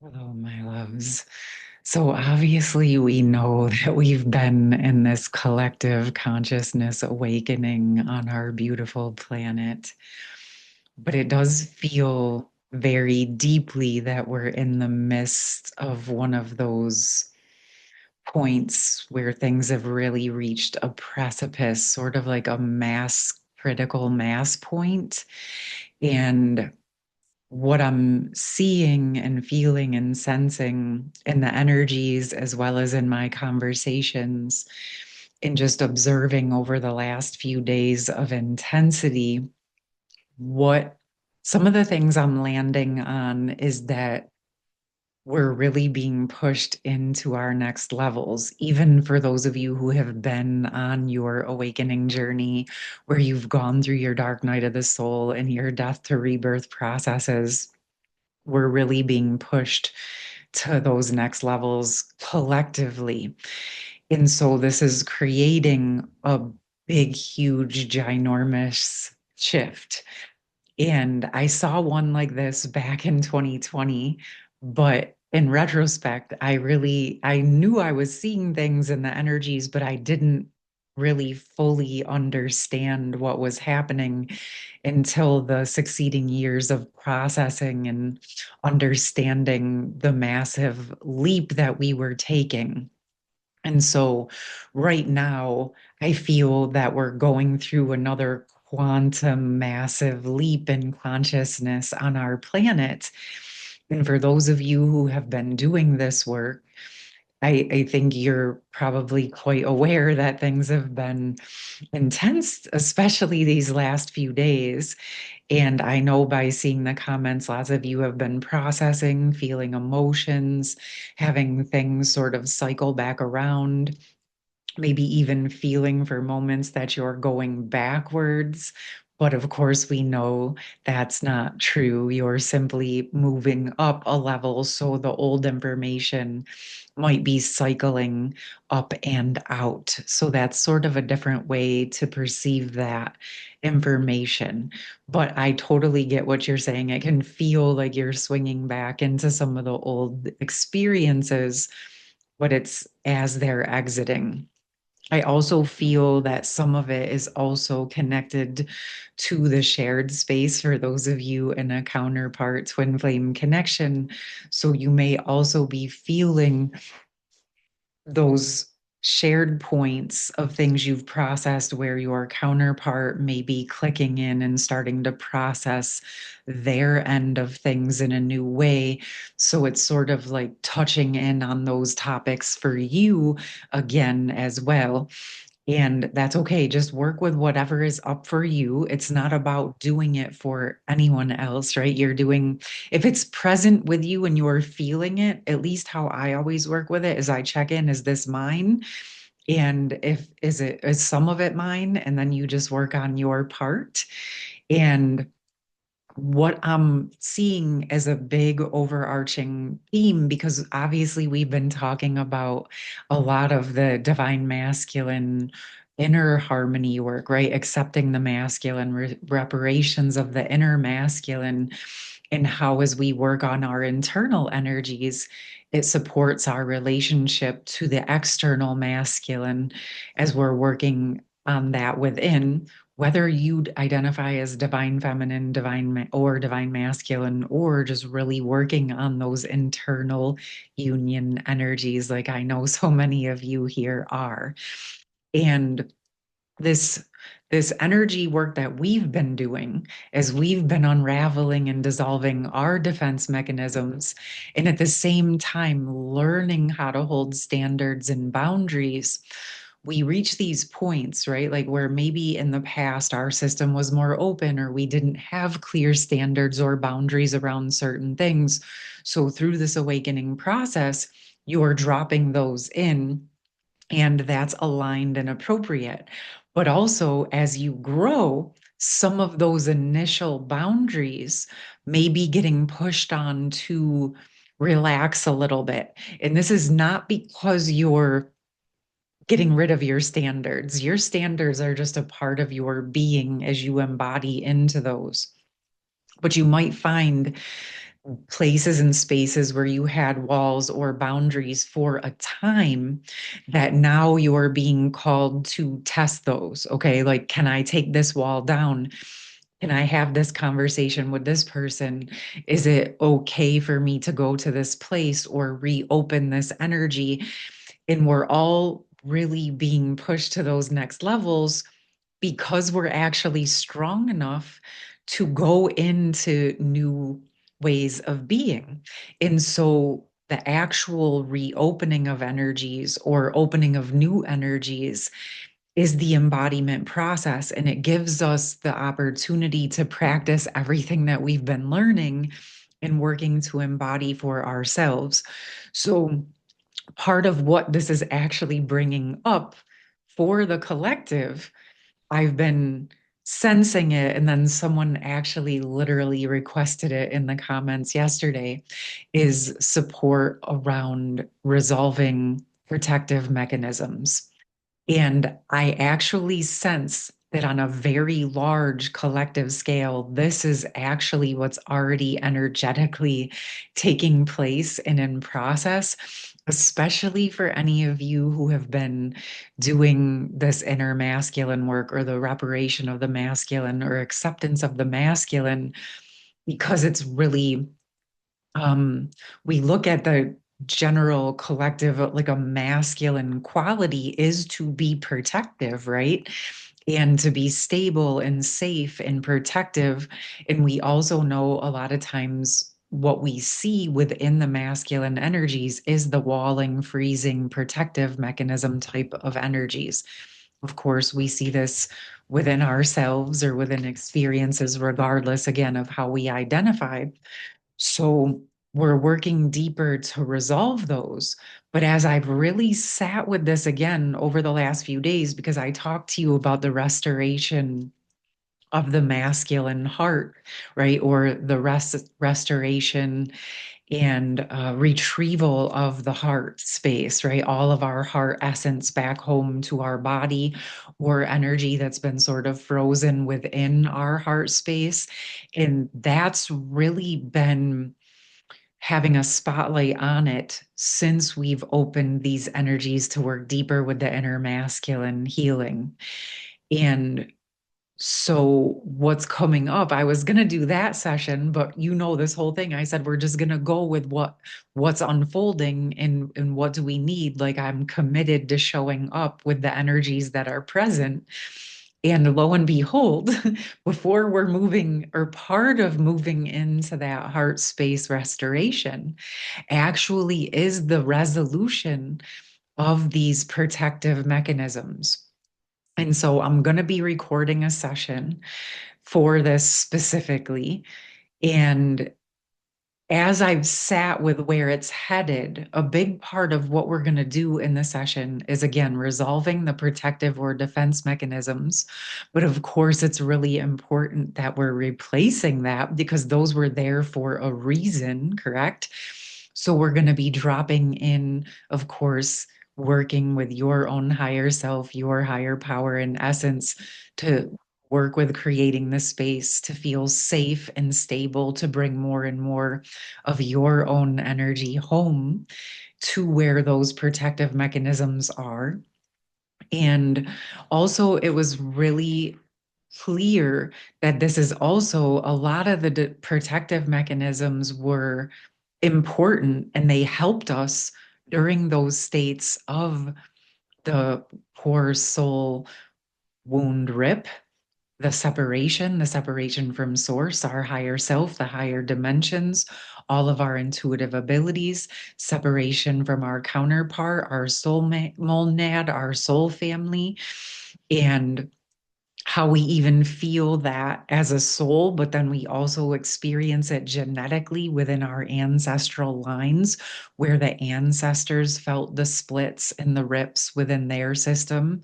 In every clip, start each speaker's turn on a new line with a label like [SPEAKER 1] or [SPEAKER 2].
[SPEAKER 1] Hello, my loves. So obviously, we know that we've been in this collective consciousness awakening on our beautiful planet, but it does feel very deeply that we're in the midst of one of those points where things have really reached a precipice, sort of like a critical mass point. And what I'm seeing and feeling and sensing in the energies, as well as in my conversations, and just observing over the last few days of intensity, what some of the things I'm landing on is that we're really being pushed into our next levels, even for those of you who have been on your awakening journey, where you've gone through your dark night of the soul and your death to rebirth processes. We're really being pushed to those next levels collectively. And so this is creating a big, huge, ginormous shift. And I saw one like this back in 2020, but in retrospect, I knew I was seeing things in the energies, but I didn't really fully understand what was happening until the succeeding years of processing and understanding the massive leap that we were taking. And so right now, I feel that we're going through another quantum massive leap in consciousness on our planet. And for those of you who have been doing this work, I think you're probably quite aware that things have been intense, especially these last few days. And I know by seeing the comments, lots of you have been processing, feeling emotions, having things sort of cycle back around, maybe even feeling for moments that you're going backwards. But of course, we know that's not true. You're simply moving up a level. So the old information might be cycling up and out. So that's sort of a different way to perceive that information. But I totally get what you're saying. It can feel like you're swinging back into some of the old experiences, but it's as they're exiting. I also feel that some of it is also connected to the shared space for those of you in a counterpart twin flame connection. So you may also be feeling those shared points of things you've processed where your counterpart may be clicking in and starting to process their end of things in a new way. So it's sort of like touching in on those topics for you again as well. And that's okay. Just work with whatever is up for you. It's not about doing it for anyone else, right? If it's present with you and you're feeling it, at least how I always work with it is I check in, is this mine? And is some of it mine? And then you just work on your part. And what I'm seeing as a big overarching theme, because obviously we've been talking about a lot of the divine masculine inner harmony work, right? Accepting the masculine, reparations of the inner masculine, and how, as we work on our internal energies, it supports our relationship to the external masculine as we're working on that within, whether you identify as divine feminine, or divine masculine, or just really working on those internal union energies, like I know so many of you here are. And this this energy work that we've been doing as we've been unraveling and dissolving our defense mechanisms, and at the same time learning how to hold standards and boundaries, we reach these points, right? Like where maybe in the past our system was more open, or we didn't have clear standards or boundaries around certain things. So through this awakening process, you're dropping those in, and that's aligned and appropriate. But also, as you grow, some of those initial boundaries may be getting pushed on to relax a little bit. And this is not because you're getting rid of your standards. Your standards are just a part of your being as you embody into those. But you might find places and spaces where you had walls or boundaries for a time that now you're being called to test those. Okay, like, can I take this wall down? Can I have this conversation with this person? Is it okay for me to go to this place or reopen this energy? And we're all really being pushed to those next levels because we're actually strong enough to go into new ways of being. And so the actual reopening of energies or opening of new energies is the embodiment process. And it gives us the opportunity to practice everything that we've been learning and working to embody for ourselves. So, part of what this is actually bringing up for the collective, I've been sensing it, and then someone actually literally requested it in the comments yesterday, is support around resolving protective mechanisms. And I actually sense that on a very large collective scale, this is actually what's already energetically taking place and in process, especially for any of you who have been doing this inner masculine work or the reparation of the masculine or acceptance of the masculine, because it's really um, we look at the general collective, like a masculine quality is to be protective, right? And to be stable and safe and protective. And we also know a lot of times what we see within the masculine energies is the walling, freezing, protective mechanism type of energies. Of course, we see this within ourselves or within experiences, regardless, again, of how we identify. So we're working deeper to resolve those. But as I've really sat with this again over the last few days, because I talked to you about the restoration of the masculine heart, right? Or the restoration and retrieval of the heart space, right? All of our heart essence back home to our body, or energy that's been sort of frozen within our heart space. And that's really been having a spotlight on it since we've opened these energies to work deeper with the inner masculine healing. And so what's coming up, I was going to do that session, but this whole thing, I said we're just going to go with what's unfolding and what do we need. Like, I'm committed to showing up with the energies that are present. And lo and behold, before we're moving or part of moving into that heart space restoration, actually is the resolution of these protective mechanisms. And so I'm going to be recording a session for this specifically. And as I've sat with where it's headed, a big part of what we're going to do in the session is, again, resolving the protective or defense mechanisms. But of course, it's really important that we're replacing that because those were there for a reason, correct? So we're going to be dropping in, of course, working with your own higher self, your higher power and essence to work with creating the space to feel safe and stable, to bring more and more of your own energy home to where those protective mechanisms are. And also, it was really clear that this is also a lot of the protective mechanisms were important and they helped us during those states of the poor soul wound rip, the separation from source, our higher self, the higher dimensions, all of our intuitive abilities, separation from our counterpart, our soul monad, our soul family, and how we even feel that as a soul, but then we also experience it genetically within our ancestral lines, where the ancestors felt the splits and the rips within their system.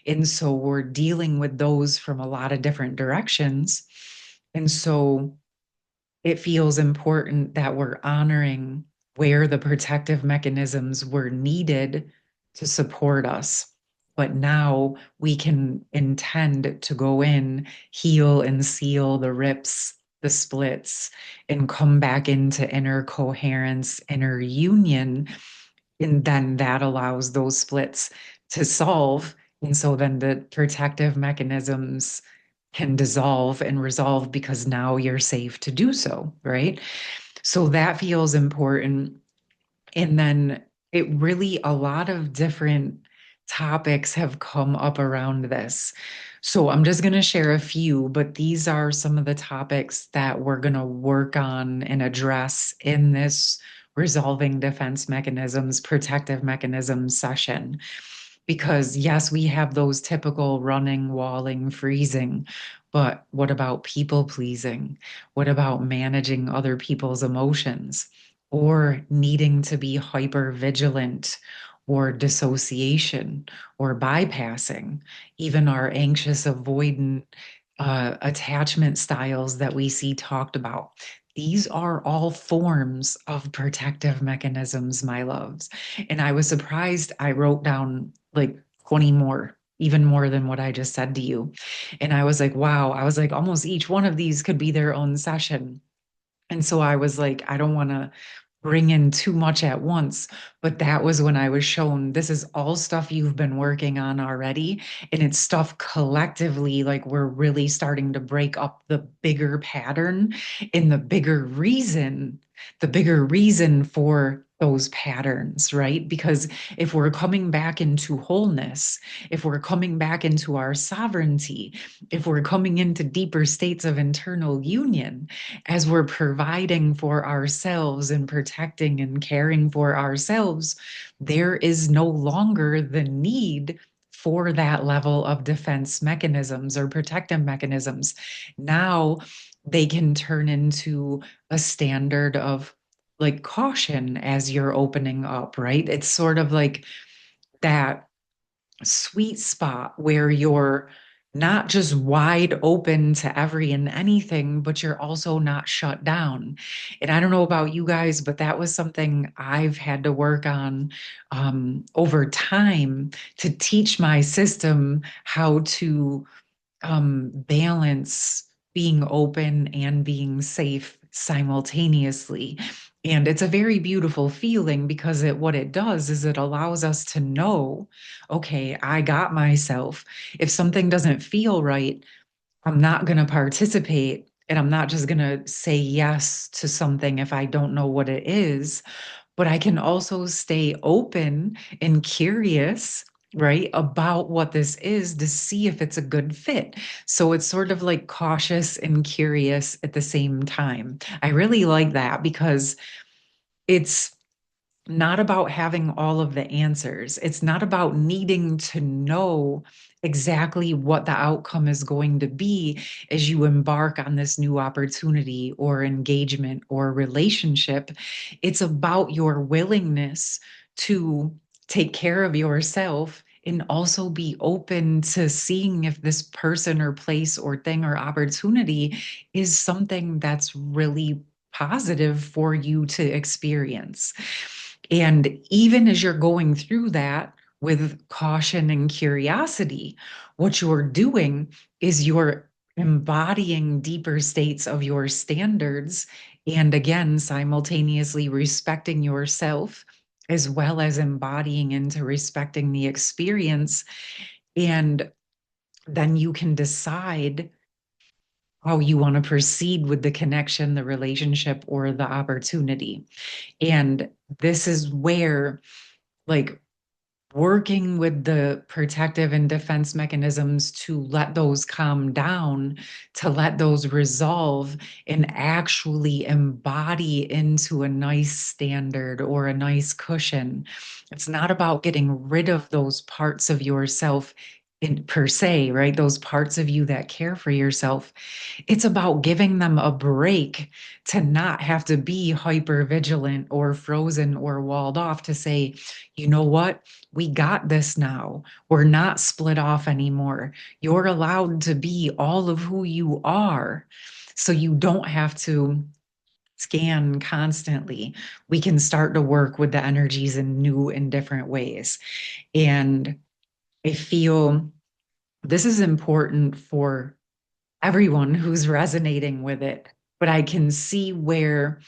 [SPEAKER 1] And so we're dealing with those from a lot of different directions. And so it feels important that we're honoring where the protective mechanisms were needed to support us. But now we can intend to go in, heal and seal the rips the splits and come back into inner coherence, inner union, and then that allows those splits to solve. And so then the protective mechanisms can dissolve and resolve because now you're safe to do so, right? So that feels important. And then it really, a lot of different topics have come up around this. So I'm just going to share a few, but these are some of the topics that we're going to work on and address in this resolving defense mechanisms, protective mechanisms session. Because yes, we have those typical running, walling, freezing, but what about people pleasing? What about managing other people's emotions or needing to be hyper vigilant or dissociation or bypassing, even our anxious avoidant attachment styles that we see talked about? These are all forms of protective mechanisms, my loves. And I was surprised. I wrote down like 20 more, even more than what I just said to you. And I was like, wow, I was like, almost each one of these could be their own session. And so I was like, I don't want to bring in too much at once. But that was when I was shown this is all stuff you've been working on already. And it's stuff collectively, like we're really starting to break up the bigger pattern and the bigger reason for those patterns, right? Because if we're coming back into wholeness, if we're coming back into our sovereignty, if we're coming into deeper states of internal union, as we're providing for ourselves and protecting and caring for ourselves, there is no longer the need for that level of defense mechanisms or protective mechanisms. Now they can turn into a standard of like caution as you're opening up, right? It's sort of like that sweet spot where you're not just wide open to every and anything, but you're also not shut down. And I don't know about you guys, but that was something I've had to work on over time to teach my system how to balance being open and being safe simultaneously. And it's a very beautiful feeling because what it does is it allows us to know, okay, I got myself. If something doesn't feel right, I'm not going to participate and I'm not just going to say yes to something if I don't know what it is, but I can also stay open and curious, right, about what this is to see if it's a good fit. So it's sort of like cautious and curious at the same time. I really like that because it's not about having all of the answers. It's not about needing to know exactly what the outcome is going to be as you embark on this new opportunity or engagement or relationship. It's about your willingness to take care of yourself and also be open to seeing if this person or place or thing or opportunity is something that's really positive for you to experience. And even as you're going through that with caution and curiosity, what you're doing is you're embodying deeper states of your standards. And again, simultaneously respecting yourself as well as embodying into respecting the experience. And then you can decide how you want to proceed with the connection, the relationship, or the opportunity. And this is where, like, working with the protective and defense mechanisms to let those calm down, to let those resolve and actually embody into a nice standard or a nice cushion. It's not about getting rid of those parts of yourself in per se, right? Those parts of you that care for yourself. It's about giving them a break to not have to be hyper vigilant or frozen or walled off to say, you know what? We got this now. We're not split off anymore. You're allowed to be all of who you are. So you don't have to scan constantly. We can start to work with the energies in new and different ways. And I feel this is important for everyone who's resonating with it, but I can see where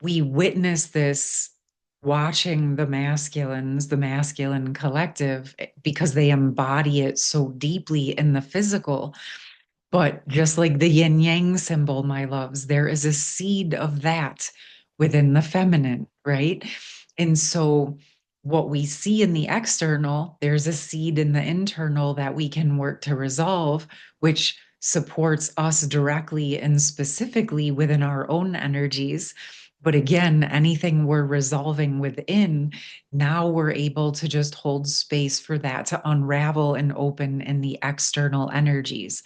[SPEAKER 1] we witness this watching the masculines, the masculine collective, because they embody it so deeply in the physical. But just like the yin yang symbol, my loves, there is a seed of that within the feminine, right? And so, what we see in the external, there's a seed in the internal that we can work to resolve, which supports us directly and specifically within our own energies. But again, anything we're resolving within, now we're able to just hold space for that to unravel and open in the external energies.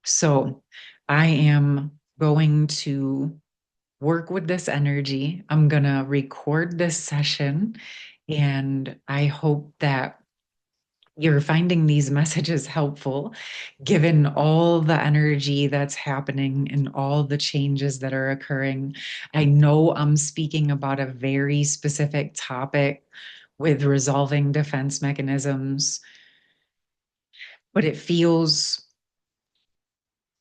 [SPEAKER 1] So I am going to work with this energy. I'm going to record this session, and I hope that you're finding these messages helpful, given all the energy that's happening and all the changes that are occurring. I know I'm speaking about a very specific topic with resolving defense mechanisms, but it feels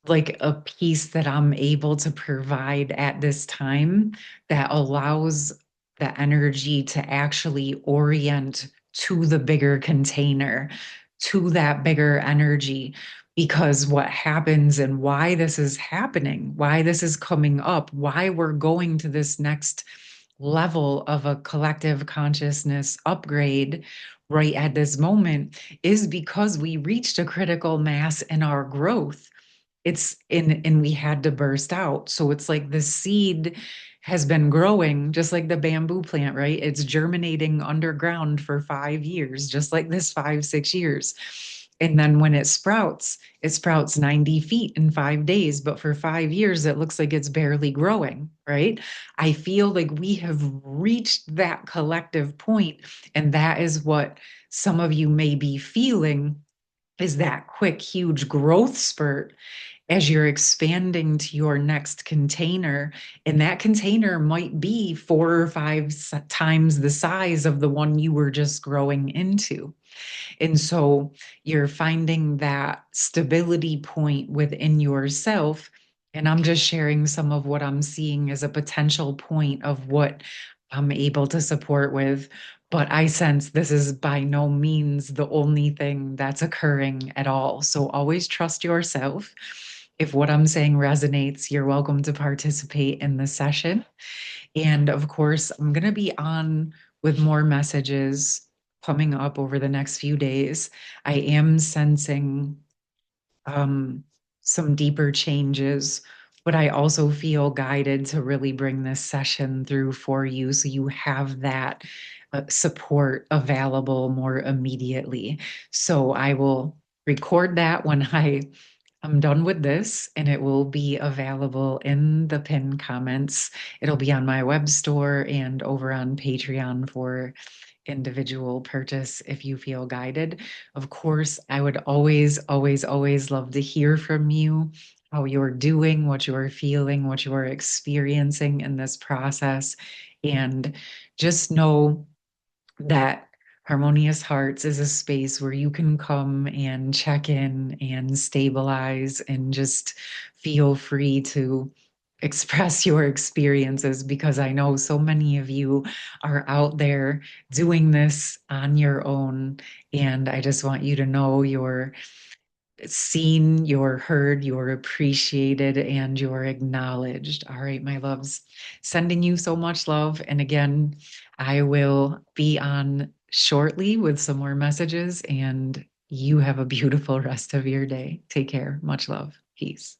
[SPEAKER 1] like a piece that I'm able to provide at this time that allows the energy to actually orient to the bigger container, to that bigger energy. Because what happens and why this is happening, why this is coming up, why we're going to this next level of a collective consciousness upgrade right at this moment is because we reached a critical mass in our growth. It's in, and we had to burst out. So it's like the seed has been growing just like the bamboo plant, right? It's germinating underground for 5 years, just like this 5, 6 years. And then when it sprouts 90 feet in 5 days. But for 5 years, it looks like it's barely growing, right? I feel like we have reached that collective point, and that is what some of you may be feeling, is that quick, huge growth spurt as you're expanding to your next container. And that container might be 4 or 5 times the size of the one you were just growing into. And so you're finding that stability point within yourself. And I'm just sharing some of what I'm seeing as a potential point of what I'm able to support with. But I sense this is by no means the only thing that's occurring at all. So always trust yourself. If what I'm saying resonates, you're welcome to participate in the session. And of course, I'm going to be on with more messages coming up over the next few days. I am sensing um, some deeper changes, but I also feel guided to really bring this session through for you so you have that support available more immediately. So I will record that when I'm done with this, and it will be available in the pinned comments. It'll be on my web store and over on Patreon for individual purchase if you feel guided. Of course, I would always, always, always love to hear from you, how you're doing, what you're feeling, what you're experiencing in this process. And just know that Harmonious Hearts is a space where you can come and check in and stabilize and just feel free to express your experiences, because I know so many of you are out there doing this on your own. And I just want you to know you're seen, you're heard, you're appreciated, and you're acknowledged. All right, my loves, sending you so much love. And again, I will be on shortly with some more messages, and you have a beautiful rest of your day. Take care. Much love. Peace.